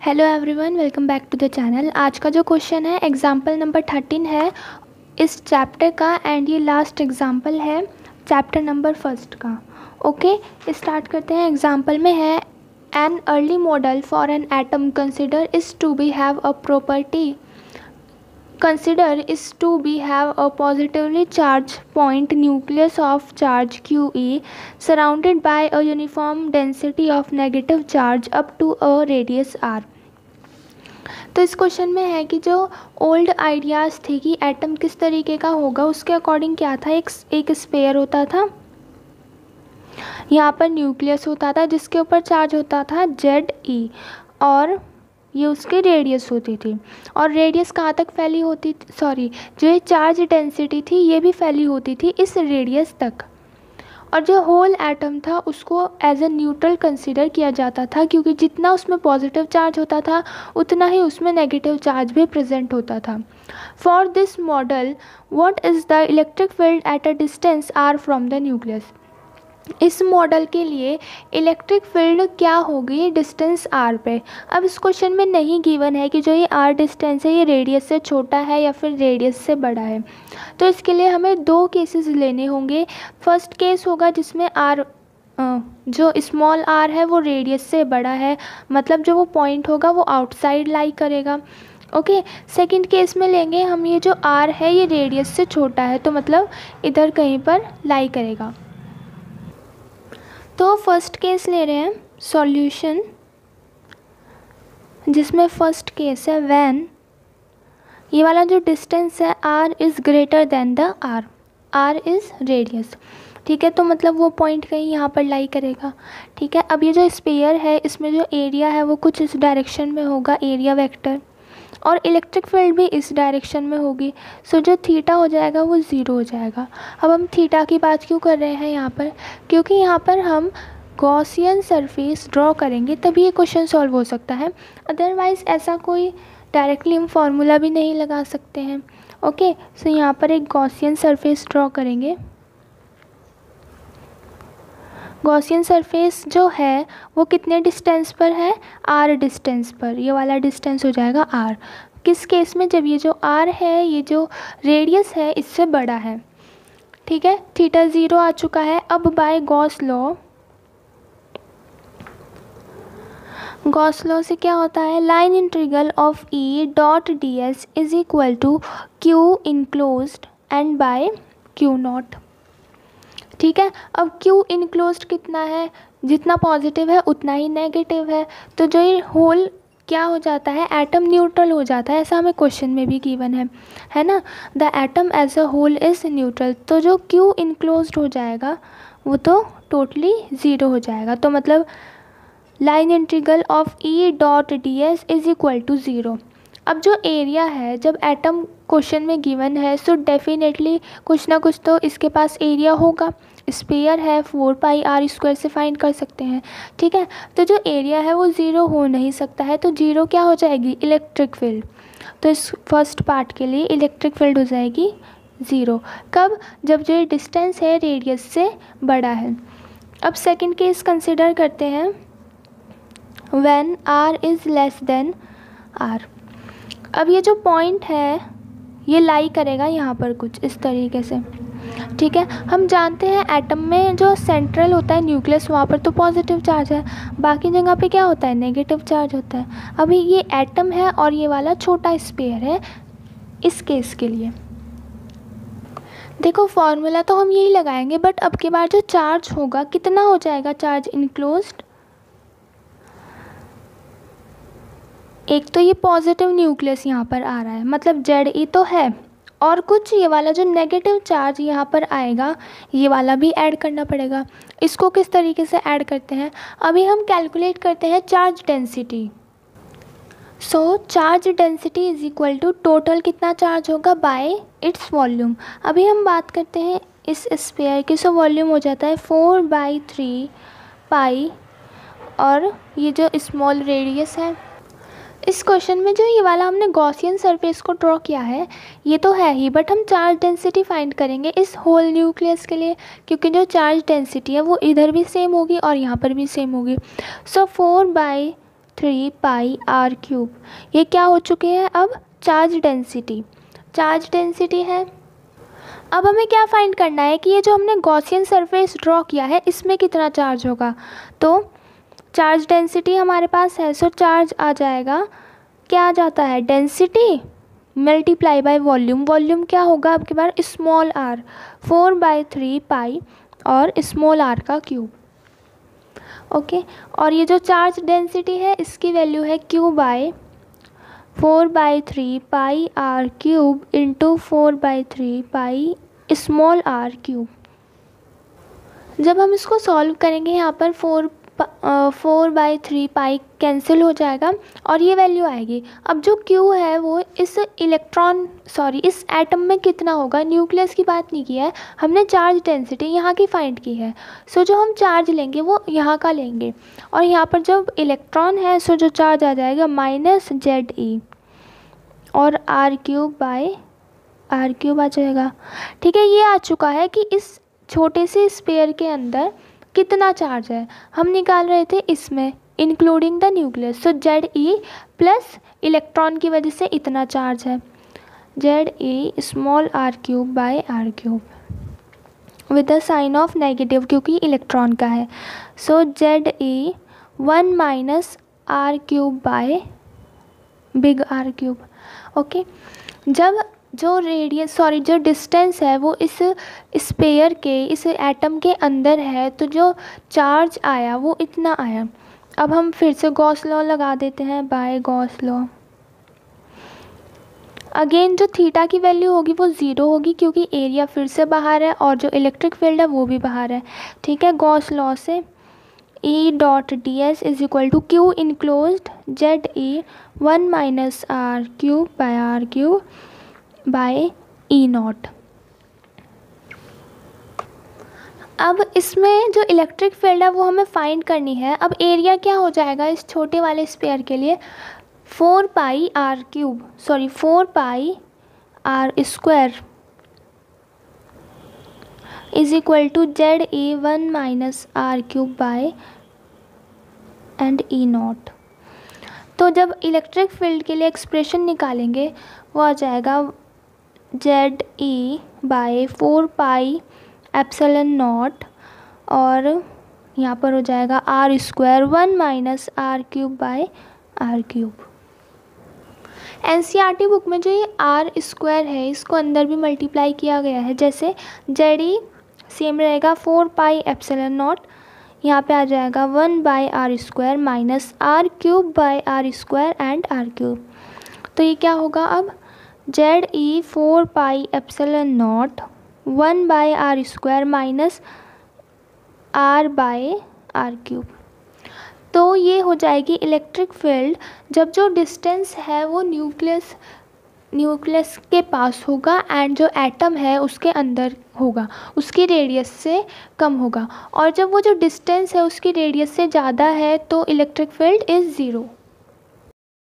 Hello everyone, welcome back to the channel. आज का जो क्वेश्चन है एग्जाम्पल नंबर 13 है इस चैप्टर का एंड ये लास्ट एग्जाम्पल है चैप्टर नंबर फर्स्ट का। ओके, स्टार्ट करते हैं। एग्जाम्पल में है an early model for an atom consider is to be have a property consider is to be have a positively charged point nucleus of charge QE surrounded by a uniform density of negative charge up to a radius r। तो इस question में है कि जो old ideas थे कि atom किस तरीके का होगा उसके अकॉर्डिंग क्या था। एक स्फीयर होता था, यहाँ पर न्यूक्लियस होता था जिसके ऊपर चार्ज होता था ZE और ये उसकी रेडियस होती थी। और रेडियस कहाँ तक फैली होती सॉरी जो ये चार्ज डेंसिटी थी ये भी फैली होती थी इस रेडियस तक। और जो होल एटम था उसको एज ए न्यूट्रल कंसीडर किया जाता था क्योंकि जितना उसमें पॉजिटिव चार्ज होता था उतना ही उसमें नेगेटिव चार्ज भी प्रेजेंट होता था। For this model what is the electric field at a distance r from the nucleus. इस मॉडल के लिए इलेक्ट्रिक फील्ड क्या होगी डिस्टेंस r पे। अब इस क्वेश्चन में नहीं गिवन है कि जो ये r डिस्टेंस है ये रेडियस से छोटा है या फिर रेडियस से बड़ा है। तो इसके लिए हमें दो केसेस लेने होंगे। फर्स्ट केस होगा जिसमें r जो स्मॉल r है वो रेडियस से बड़ा है, मतलब जो वो पॉइंट होगा वो आउटसाइड लाई करेगा। ओके, सेकंड केस में लेंगे हम ये जो r है ये रेडियस से छोटा है तो मतलब इधर कहीं पर लाई करेगा। तो फर्स्ट केस ले रहे हैं सॉल्यूशन जिसमें फर्स्ट केस है व्हेन ये वाला जो डिस्टेंस है r is greater than the r is radius. ठीक है, तो मतलब वो पॉइंट कहीं यहाँ पर लाई करेगा। ठीक है, अब ये जो स्फीयर है इसमें जो एरिया है वो कुछ इस डायरेक्शन में होगा, एरिया वेक्टर, और इलेक्ट्रिक फील्ड भी इस डायरेक्शन में होगी। सो जो थीटा हो जाएगा वो ज़ीरो हो जाएगा। अब हम थीटा की बात क्यों कर रहे हैं यहाँ पर, क्योंकि यहाँ पर हम गॉसियन सरफेस ड्रॉ करेंगे तभी ये क्वेश्चन सॉल्व हो सकता है, अदरवाइज़ ऐसा कोई डायरेक्टली हम फार्मूला भी नहीं लगा सकते हैं। ओके, सो यहाँ पर एक गॉसियन सरफेस ड्रॉ करेंगे। गॉसियन सरफेस जो है वो कितने डिस्टेंस पर है, r डिस्टेंस पर। ये वाला डिस्टेंस हो जाएगा r। किस केस में, जब ये जो r है ये जो रेडियस है इससे बड़ा है। ठीक है, थीटा ज़ीरो आ चुका है। अब बाय गॉस लॉ से क्या होता है, line integral of E dot ds is equal to Q enclosed and by Q naught. ठीक है, अब Q इनक्लोज्ड कितना है, जितना पॉजिटिव है उतना ही नेगेटिव है, तो जो ये होल क्या हो जाता है, एटम न्यूट्रल हो जाता है। ऐसा हमें क्वेश्चन में भी गिवन है ना, the atom as a whole is neutral. तो जो Q इनक्लोज्ड हो जाएगा वो तो टोटली ज़ीरो हो जाएगा। तो मतलब line integral of E dot ds is equal to zero. अब जो एरिया है, जब एटम क्वेश्चन में गिवन है सो डेफिनेटली कुछ ना कुछ तो इसके पास एरिया होगा। स्फीयर है 4πr² से फाइंड कर सकते हैं। ठीक है, तो जो एरिया है वो ज़ीरो हो नहीं सकता है, तो ज़ीरो क्या हो जाएगी, इलेक्ट्रिक फील्ड। तो इस फर्स्ट पार्ट के लिए इलेक्ट्रिक फील्ड हो जाएगी ज़ीरो। कब, जब जो ये डिस्टेंस है रेडियस से बड़ा है। अब सेकंड केस कंसिडर करते हैं when r is less than r। अब ये जो पॉइंट है ये लाई करेगा यहाँ पर कुछ इस तरीके से। ठीक है, हम जानते हैं एटम में जो सेंट्रल होता है न्यूक्लियस वहाँ पर तो पॉजिटिव चार्ज है, बाकी जगह पे क्या होता है, नेगेटिव चार्ज होता है। अभी ये एटम है और ये वाला छोटा स्फीयर है इस केस के लिए। देखो फॉर्मूला तो हम यही लगाएंगे, बट अब के बाद जो चार्ज होगा कितना हो जाएगा चार्ज इनक्लोज्ड। एक तो ये पॉजिटिव न्यूक्लियस यहाँ पर आ रहा है मतलब ZE तो है, और कुछ ये वाला जो नेगेटिव चार्ज यहाँ पर आएगा ये वाला भी ऐड करना पड़ेगा। इसको किस तरीके से ऐड करते हैं, अभी हम कैलकुलेट करते हैं charge density. So charge density is equal to total कितना चार्ज होगा बाय इट्स वॉल्यूम। अभी हम बात करते हैं इस स्फीयर की, सो वॉल्यूम हो जाता है 4/3π और ये जो स्मॉल रेडियस है। इस क्वेश्चन में जो ये वाला हमने गॉसियन सरफेस को ड्रॉ किया है ये तो है ही, बट हम चार्ज डेंसिटी फाइंड करेंगे इस होल न्यूक्लियस के लिए, क्योंकि जो चार्ज डेंसिटी है वो इधर भी सेम होगी और यहाँ पर भी सेम होगी। सो 4/3 3 पाई आर क्यूब। ये क्या हो चुके हैं अब? Charge density. चार्ज डेंसिटी है। अब हमें क्या फाइंड करना है कि ये जो हमने गॉसियन सरफेस ड्रॉ किया है इसमें कितना चार्ज होगा। तो चार्ज डेंसिटी हमारे पास है, सो चार्ज आ जाएगा, क्या आ जाता है, density multiply by volume. Volume क्या होगा आपके पास, स्मॉल आर, 4/3 पाई और स्मॉल आर का क्यूब। ओके, और ये जो चार्ज डेंसिटी है इसकी वैल्यू है Q by 4/3 pi r cube into 4/3 pi small r cube. जब हम इसको सॉल्व करेंगे यहाँ पर 4/3 पाई कैंसिल हो जाएगा और ये वैल्यू आएगी। अब जो Q है वो इस इस एटम में कितना होगा, न्यूक्लियस की बात नहीं की है हमने, चार्ज डेंसिटी यहाँ की फाइंड की है। सो जो हम चार्ज लेंगे वो यहाँ का लेंगे और यहाँ पर जब इलेक्ट्रॉन है सो जो चार्ज आ जाएगा -ZE और R³ आ जाएगा। ठीक है, ये आ चुका है कि इस छोटे से स्फीयर के अंदर कितना चार्ज है, हम निकाल रहे थे इसमें including the nucleus. So ZE plus electron की वजह से इतना चार्ज है, ZE small r³ by r³ with the sign of negative क्योंकि इलेक्ट्रॉन का है। So ZE 1 minus r³ by big r³। Okay, जब जो जो डिस्टेंस है वो इस स्फीयर के, इस एटम के अंदर है, तो जो चार्ज आया वो इतना आया। अब हम फिर से गॉस लॉ लगा देते हैं, बाय गॉस लॉ। अगेन जो थीटा की वैल्यू होगी वो 0 होगी क्योंकि एरिया फिर से बाहर है और जो इलेक्ट्रिक फील्ड है वो भी बाहर है। ठीक है, गॉस लॉ से E.ds is equal to Q इनक्लोज्ड ZE 1 minus r³ by r³ by E0। अब इसमें जो इलेक्ट्रिक फील्ड है वो हमें फाइंड करनी है। अब एरिया क्या हो जाएगा इस छोटे वाले स्फीयर के लिए, 4 pi r² is equal to ZE 1 minus r³ by and E0। तो जब इलेक्ट्रिक फील्ड के लिए एक्सप्रेशन निकालेंगे वो आ जाएगा ZE by 4 pi epsilon naught और यहाँ पर हो जाएगा r² 1 minus r³ by r³। NCERT book में जो ये r² है इसको अंदर भी मल्टीप्लाई किया गया है, जैसे ZE सेम रहेगा 4 पाई एप्सिलॉन नॉट, यहाँ पे आ जाएगा 1 by r² minus r³ bye r² and r³। तो ये क्या होगा अब, ZE 4 pi epsilon naught 1 by r² minus r by r³। तो ये हो जाएगी इलेक्ट्रिक फील्ड जब जो डिस्टेंस है वो न्यूक्लियस के पास होगा एंड जो एटम है उसके अंदर होगा, उसकी रेडियस से कम होगा, और जब वो जो डिस्टेंस है उसकी रेडियस से ज़्यादा है तो इलेक्ट्रिक फील्ड इज़ 0।